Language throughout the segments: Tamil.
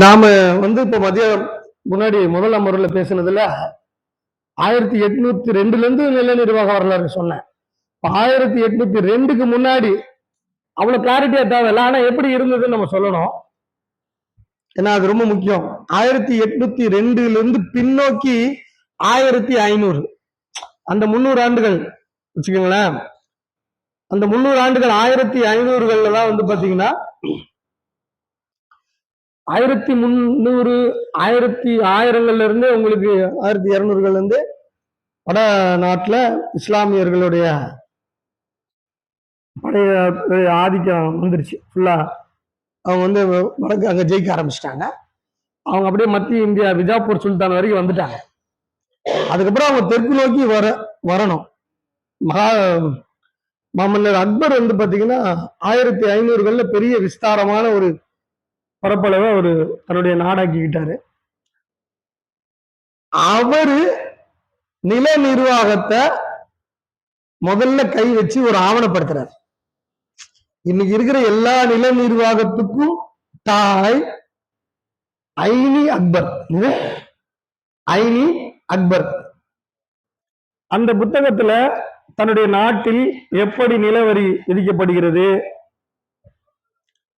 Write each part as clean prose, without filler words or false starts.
நாம இப்ப மதியம் முன்னாடி முதல் அமர்வுல பேசினதுல 1802 இருந்து நில நிர்வாக வரலாறு சொன்னேன். 1802க்கு முன்னாடி அவ்வளவு கிளாரிட்டியா தேவையில்ல, ஆனா எப்படி இருந்ததுன்னு நம்ம சொல்லணும். ஏன்னா அது ரொம்ப முக்கியம். 1802 இருந்து பின்னோக்கி 1500 அந்த 300 ஆண்டுகள் வச்சுக்கோங்களேன். அந்த 300 ஆண்டுகள் 1500கள்ல தான் பாத்தீங்கன்னா 1300 1000கள்ல இருந்து உங்களுக்கு 1200கள்ல இருந்து வட நாட்டுல இஸ்லாமியர்களுடைய படைய ஆதிக்கம் வந்துருச்சு. ஃபுல்லா அவங்க வடக்கு அங்க ஜெயிக்க ஆரம்பிச்சிட்டாங்க. அவங்க அப்படியே மத்திய இந்தியா விஜாப்பூர் சுல்தான் வரைக்கும் வந்துட்டாங்க. அதுக்கப்புறம் அவங்க தெற்கு நோக்கி வரணும். மாமன்னர் அக்பர் பாத்தீங்கன்னா 1500கள்ல பெரிய விஸ்தாரமான ஒரு பரப்பளவை அவரு தன்னுடைய நாடாக்கிக்கிட்டாரு. அவரு நில நிர்வாகத்தை முதல்ல கை வச்சு ஒரு ஆவணப்படுத்துறாரு. இன்னைக்கு இருக்கிற எல்லா நில நிர்வாகத்துக்கும் தாய் ஐனி அக்பர். ஐனி அக்பர் அந்த புத்தகத்துல தன்னுடைய நாட்டில் எப்படி நிலவரி விதிக்கப்படுகிறது,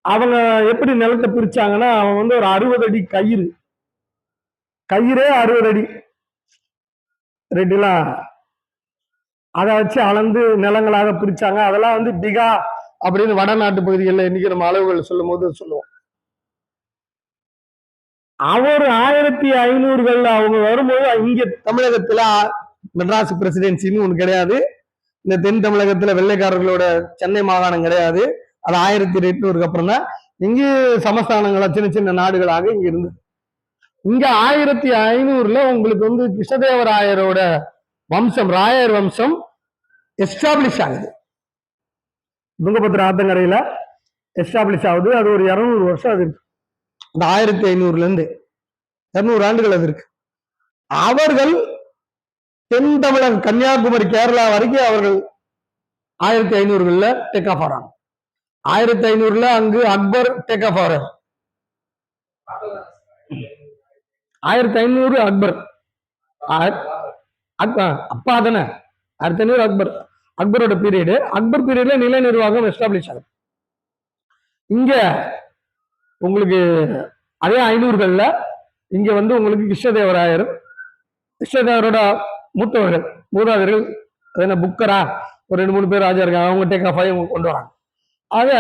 அவங்க எப்படி நிலத்தை பிரிச்சாங்கன்னா, அவன் ஒரு 60 அடி கயிறே 60 அடி ரெண்டுலாம் அதை வச்சு அளந்து நிலங்களாக பிரிச்சாங்க. அதெல்லாம் பிகா அப்படின்னு வடநாட்டு பகுதிகளில் இன்னைக்கு நம்ம அளவுகள் சொல்லும் போது சொல்லுவோம். அவர் 1500கள்ல அவங்க வரும்போது இங்க தமிழகத்துல மெட்ராஸ் பிரசிடென்சின்னு ஒண்ணு கிடையாது. இந்த தென் தமிழகத்துல வெள்ளைக்காரர்களோட சென்னை மாகாணம் கிடையாது. அது 1800க்கு அப்புறம் தான் இங்கு சமஸ்தானங்களா சின்ன சின்ன நாடுகளாக இங்க இருந்தது. இங்க 1500ல உங்களுக்கு கிருஷ்ணதேவராயரோட வம்சம், ராயர் வம்சம் எஸ்டாப்ளிஷ் ஆகுது. துங்கபத்ர ஆத்தங்கரையில எஸ்டாப்ளிஷ் ஆகுது. அது ஒரு 200 வருஷம் அது இருக்கு. அந்த 1500ல இருந்து 200 ஆண்டுகள் அது இருக்கு. அவர்கள் தென் தமிழகம் கன்னியாகுமரி கேரளா வரைக்கும் அவர்கள் 1500கள்ல டேக் ஆஃப் ஆறாங்க. 1500ல அங்கு அக்பர் டேக் ஆஃப் ஆறாரு. 1500 அக்பர் அப்பா தானே. 1500 அக்பரோட பீரியடு. அக்பர் பீரியட்ல நில நிர்வாகம் எஸ்டாப்ளிஷ் ஆகுது. இங்க உங்களுக்கு அதே 500கள்ல இங்க உங்களுக்கு கிருஷ்ணதேவரோட மூத்தவர்கள் மூதாதையர்கள் என்ன புக்கரா ஒரு 2-3 பேர் ராஜா இருக்காங்க. அவங்க டேக் ஆஃப் ஆகி கொண்டு வராங்க. ஆக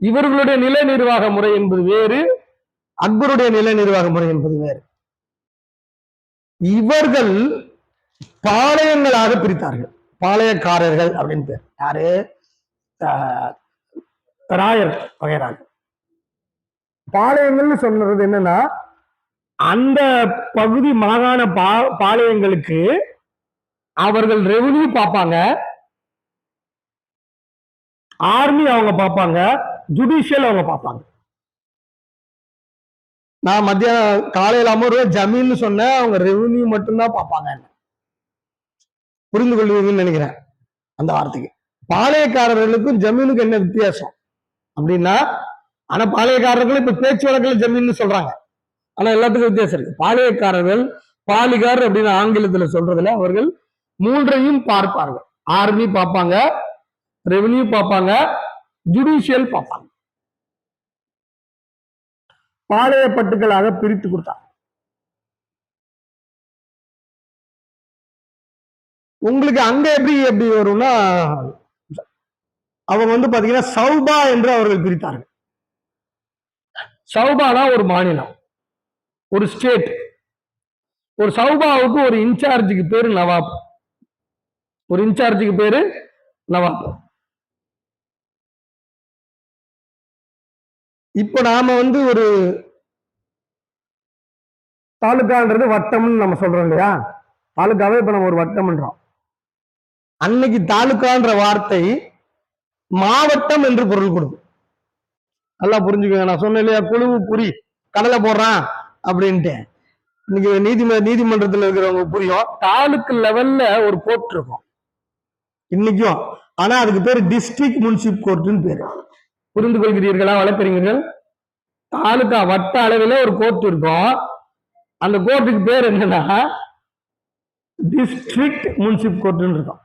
இவர்களுடைய நில நிர்வாக முறை என்பது வேறு, அக்பருடைய நில நிர்வாக முறை என்பது வேறு. இவர்கள் பாளையங்களாக பிரித்தார்கள். பாளையக்காரர்கள் அப்படின்னு பேர். யாரு? ராயர் வகைராக. பாளையங்கள்னு சொன்னது என்னன்னா, அந்த பகுதி மாகாண பாளையங்களுக்கு அவர்கள் ரெவன்யூ பார்ப்பாங்க, ஆர்மி அவங்க பார்ப்பாங்க, ஜுடிஷியல் அவங்க பார்ப்பாங்க. நான் மத்தியானம் காலையில அமர்வு ஜமீன் சொன்னேன், அவங்க ரெவன்யூ மட்டும்தான் பார்ப்பாங்க. புரிந்து கொள்வீங்கன்னு நினைக்கிறேன் அந்த வார்த்தைக்கு. பாளையக்காரர்களுக்கும் ஜமீனுக்கு என்ன வித்தியாசம் அப்படின்னா, ஆனா பாளையக்காரர்கள் இப்ப பேச்சு வழக்கில் ஜமீன் சொல்றாங்க, ஆனா எல்லாத்துக்கும் வித்தியாசம் இருக்கு. பாளையக்காரர்கள் பாலிகார் அப்படின்னு ஆங்கிலத்துல சொல்றதுல அவர்கள் 3ஐயும் பார்ப்பார்கள். ஆர்மி பார்ப்பாங்க, ரெவன்யூ பார்ப்பாங்க, ஜுடிஷியல் பார்ப்பாங்க. பாளையப்பட்டுகளாக பிரித்து கொடுத்தாங்க. உங்களுக்கு அங்க எப்படி வரும்னா, அவங்க பாத்தீங்கன்னா சௌபா என்று அவர்கள் பிரித்தார்கள். சௌபானா ஒரு மாநிலம், ஒரு ஸ்டேட். ஒரு சௌபாவுக்கு ஒரு இன்சார்ஜுக்கு பேரு நவாப். ஒரு இன்சார்ஜுக்கு பேரு நவாப். இப்ப நாம ஒரு தாலுகான்றது வட்டம்னு நம்ம சொல்றோம் இல்லையா? தாலுகாவே இப்ப நம்ம ஒரு வட்டம்ன்றோம். அன்னைக்கு தாலுகான்ற வார்த்தை மாவட்டம் என்று பொருள் கொடுக்கும். நல்லா புரிஞ்சுக்கோங்க. நான் சொன்னேன் இல்லையா, குழுவு குறி கடலை போடுறான் அப்படின்ட்டு. இன்னைக்கு நீதிமன்றத்தில் இருக்கிறவங்க புரியும். தாலுக்கு லெவல்ல ஒரு கோர்ட் இருக்கும் இன்னைக்கும். ஆனா அதுக்கு பேரு டிஸ்ட்ரிக்ட் முனிசிபல் கோர்ட்னு பேரு. புரிந்து கொள்கிறீர்களா வழக்கறிஞர்கள்? தாலுகா வட்ட அளவில் ஒரு கோர்ட் இருக்கும். அந்த கோர்ட்டுக்கு பேர் என்னன்னா டிஸ்ட்ரிக்ட் முனிசிப் கோர்ட்னு இருக்கும்.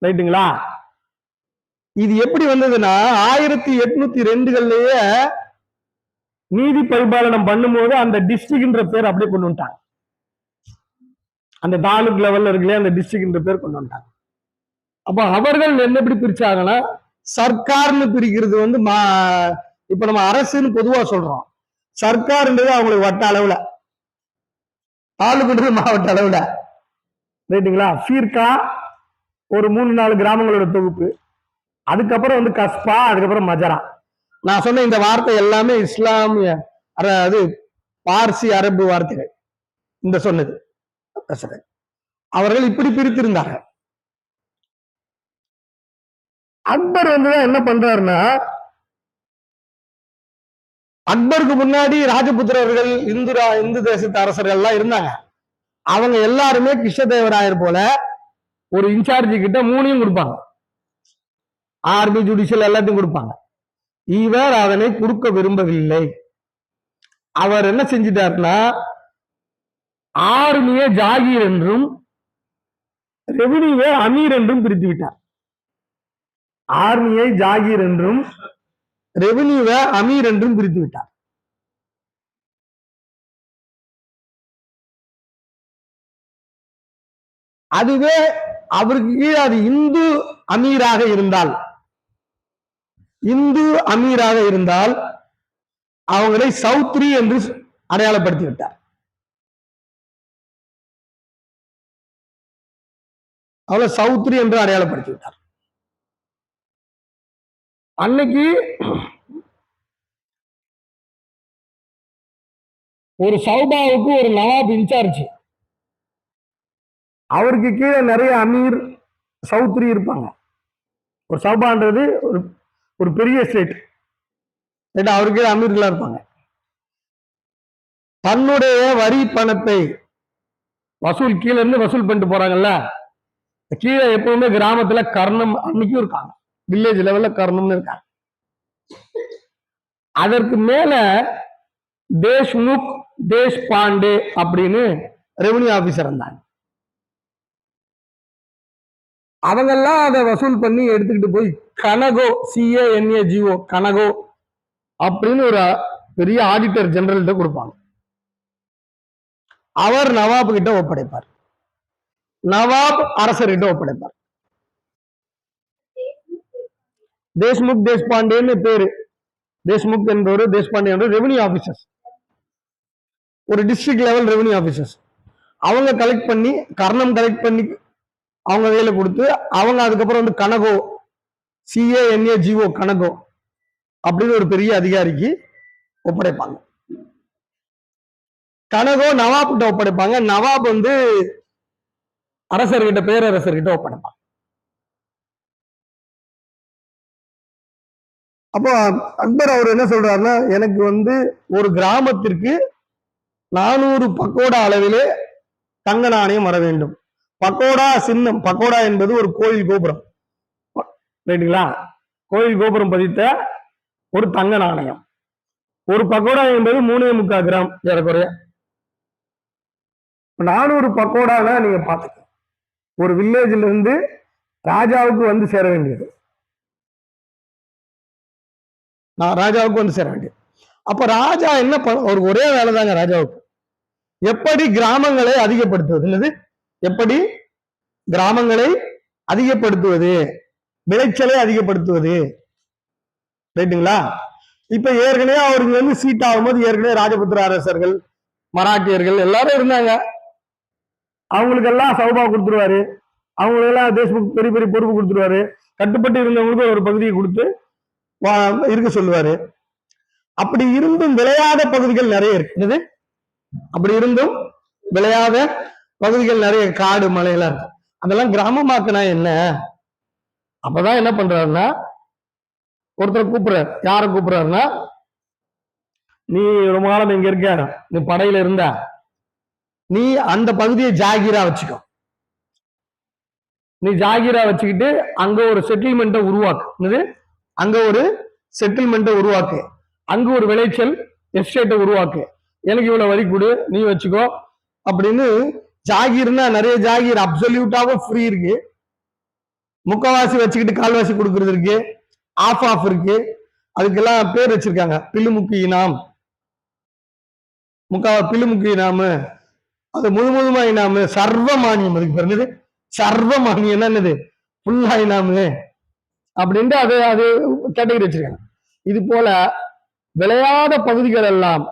ரைட்டுங்களா? இது எப்படி வந்ததுன்னா 1802 நீதி பரிபாலனம் பண்ணும்போது அந்த டிஸ்ட்ரிக்ட்ன்ற பேர் அப்படியே கொண்டு வந்துட்டாங்க. அந்த தாலுக் லெவல்ல இருக்குல்லையா, அந்த டிஸ்ட்ரிக்ட்ன்ற பேர் கொண்டு வந்துட்டாங்க. அப்ப அவர்கள் என்ன எப்படி பிரிச்சாங்கன்னா, சர்க்கார்னு பிரிக்கிறது வந்து இப்ப நம்ம அரசுன்னு பொதுவா சொல்றோம். சர்க்கார்ன்றது அவங்களுக்கு வட்ட அளவுல, தாலுக்குன்றது மாவட்ட அளவுல. ரைட்டுங்களா? ஃபீர்கா ஒரு 3-4 கிராமங்களோட தொகுப்பு. அதுக்கப்புறம் வந்து கஸ்பா, அதுக்கப்புறம் மஜரா. நான் சொன்ன இந்த வார்த்தை எல்லாமே இஸ்லாமிய, அதாவது பார்சி அரபு வார்த்தைகள். இந்த சொன்னது அவர்கள் இப்படி பிரித்திருந்தார்கள். அக்பர் வந்துதான் என்ன பண்றாருன்னா, அக்பருக்கு முன்னாடி ராஜபுத்திரர்கள் இந்து தேசத்து அரசர்கள் எல்லாம் இருந்தாங்க. அவங்க எல்லாருமே கிருஷ்ணதேவராயர் போல ஒரு இன்சார்ஜ் கிட்ட 3 கொடுப்பாங்க. ஆர்மி, ஜுடிஷியல் எல்லாத்தையும் கொடுப்பாங்க. இவர் அதனை கொடுக்க விரும்பவில்லை. அவர் என்ன செஞ்சிட்டாருன்னா, ஆர்மியை ஜாகீர் என்றும் ரெவென்யூவை அமீர் என்றும் பிரித்து விட்டார். ஆர்மியை ஜாகீர் என்றும் ரெவென்யூவை அமீர் என்றும் பிரித்து விட்டார். அதுவே அவருக்கு கீழே அது இந்து அமீராக இருந்தால் அவங்களை சௌத்ரி என்று அடையாளப்படுத்தி விட்டார். அவளை சௌத்ரி என்று அடையாளப்படுத்தி விட்டார். அன்னைக்கு ஒரு சௌபாவுக்கு ஒரு நவாப் இன்சார்ஜ், அவருக்கு கீழே நிறைய அமீர், சௌத்ரி இருப்பாங்க. ஒரு சௌபான்றது ஒரு பெரிய ஸ்டேட், அவருக்கு கீழே அமீர்களா இருப்பாங்க. தன்னுடைய வரி பணத்தை கீழே இருந்து வசூல் பண்ணிட்டு போறாங்கல்ல, கீழே எப்பவுமே கிராமத்துல கர்ணம் அன்னைக்கும் இருக்காங்க, வில்லேஜ் லெவல்ல கர்ணம்னு இருக்காங்க. அதற்கு மேல தேஷ்முக், தேஷ்பாண்டே அப்படின்னு ரெவென்யூ ஆபீசர் இருந்தாங்க. அவங்கெல்லாம் அதை வசூல் பண்ணி எடுத்துக்கிட்டு போய் கனகோ, CANAGO, கனகோ அப்படின்னு ஒரு பெரிய ஆடிட்டர் ஜெனரல்கிட்ட கொடுப்பாங்க. அவர் நவாப் கிட்ட ஒப்படைப்பார், நவாப் அரசர்கிட்ட ஒப்படைப்பார். தேஷ்முக், தேஷ்பாண்டேன்னு பேரு. தேஷ்முக் என்பவர், தேஷ்பாண்டே என்பவர் ரெவென்யூ ஆபீசர்ஸ், ஒரு டிஸ்ட்ரிக்ட் லெவல் ரெவென்யூ ஆபீசர்ஸ். அவங்க கலெக்ட் பண்ணி, கர்ணம் கலெக்ட் பண்ணி அவங்க கையில கொடுத்து, அவங்க அதுக்கப்புறம் வந்து கனகோ, CANAGO, கனகோ அப்படின்னு ஒரு பெரிய அதிகாரிக்கு ஒப்படைப்பாங்க. கனகோ நவாப் கிட்ட ஒப்படைப்பாங்க, நவாப் வந்து அரசர்கிட்ட, பேரரசர்கிட்ட ஒப்படைப்பாங்க. அப்போ அக்பர் அவர் என்ன சொல்றாருன்னா, எனக்கு வந்து ஒரு கிராமத்திற்கு 400 பக்கோடா அளவிலே தங்க நாணயம் வர வேண்டும். பக்கோடா சின்னம், பக்கோடா என்பது ஒரு கோயில் கோபுரம், ரைட்டுங்களா? கோயில் கோபுரம் பதித்த ஒரு தங்க நாணயம். ஒரு பக்கோடா என்பது 3.25 கிராம் ஏறக்குறைய. 400 பக்கோடானா நீங்க பாத்துக்க, ஒரு வில்லேஜ்ல இருந்து ராஜாவுக்கு வந்து சேர வேண்டியது, ராஜாவுக்கு வந்து சேர வேண்டியது. அப்ப ராஜா என்ன ஒரு ஒரே வேலை தாங்க ராஜாவுக்கு, எப்படி கிராமங்களை அதிகப்படுத்துவது, எப்படி கிராமங்களை அதிகப்படுத்துவது, விளைச்சலை அதிகப்படுத்துவது, ரைட்டுங்களா? இப்ப ஏற்கனவே அவருக்கு வந்து சீட் ஆகும்போது ஏற்கனவே ராஜபுத்திர அரசர்கள், மராட்டியர்கள் எல்லாரும் இருந்தாங்க. அவங்களுக்கு எல்லாம் சௌபா கொடுத்துருவாரு, அவங்களுக்கு எல்லாம் தேஷ்முக் பெரிய பெரிய பொறுப்பு கொடுத்துருவாரு. கட்டுப்பட்டு இருந்தவங்களுக்கு ஒரு பகுதியை கொடுத்து இருக்க சொல்லுவாரு. அப்படி இருந்தும் விளையாத பகுதிகள் நிறைய இருக்குது. அப்படி இருந்தும் விளையாத பகுதிகள் நிறைய, காடு மலையெல்லாம் இருக்கு. அதெல்லாம் கிராமமாக்குனா என்ன? அப்பதான் என்ன பண்றாருன்னா, ஒருத்தர் கூப்பிடுறாரு. யாரை கூப்பிடுறாருன்னா, நீ ரொம்ப காலம் இங்க இருக்க, நீ படையில இருந்த, நீ அந்த பகுதியை ஜாகிரா வச்சுக்கோ. நீ ஜாகிரா வச்சுக்கிட்டு அங்க ஒரு செட்டில்மெண்ட்டை உருவாக்கு. அங்க ஒரு செட்டில்மெண்ட்டை உருவாக்கு. அங்கு ஒரு விளைச்சல் எஸ்டேட்டை உருவாக்கு, எனக்கு இவ்வளவு வரி கொடு, நீ வச்சுக்கோ அப்படின்னு. ஜாகீர்னா நிறைய ஜாகீர் அப்சல்யூட்டாவும் ஃப்ரீ இருக்கு, முக்கவாசி வச்சுக்கிட்டு கால்வாசி கொடுக்கறது இருக்கு, ஆஃப் இருக்கு. அதுக்கெல்லாம் பேர் வச்சிருக்காங்க, பில்லுமுக்கு இனாம், பில்லுமுக்கு இனாமு, அது முழுமா இனாமு, சர்வ மானியம். அதுக்கு பிறகு சர்வ மானியம் என்னது, ஃபுல்லா இனாமு அப்படின்ட்டு அது அது கேட்டகரி வச்சிருக்காங்க. இது போல விளையாத பகுதிகள் எல்லாம்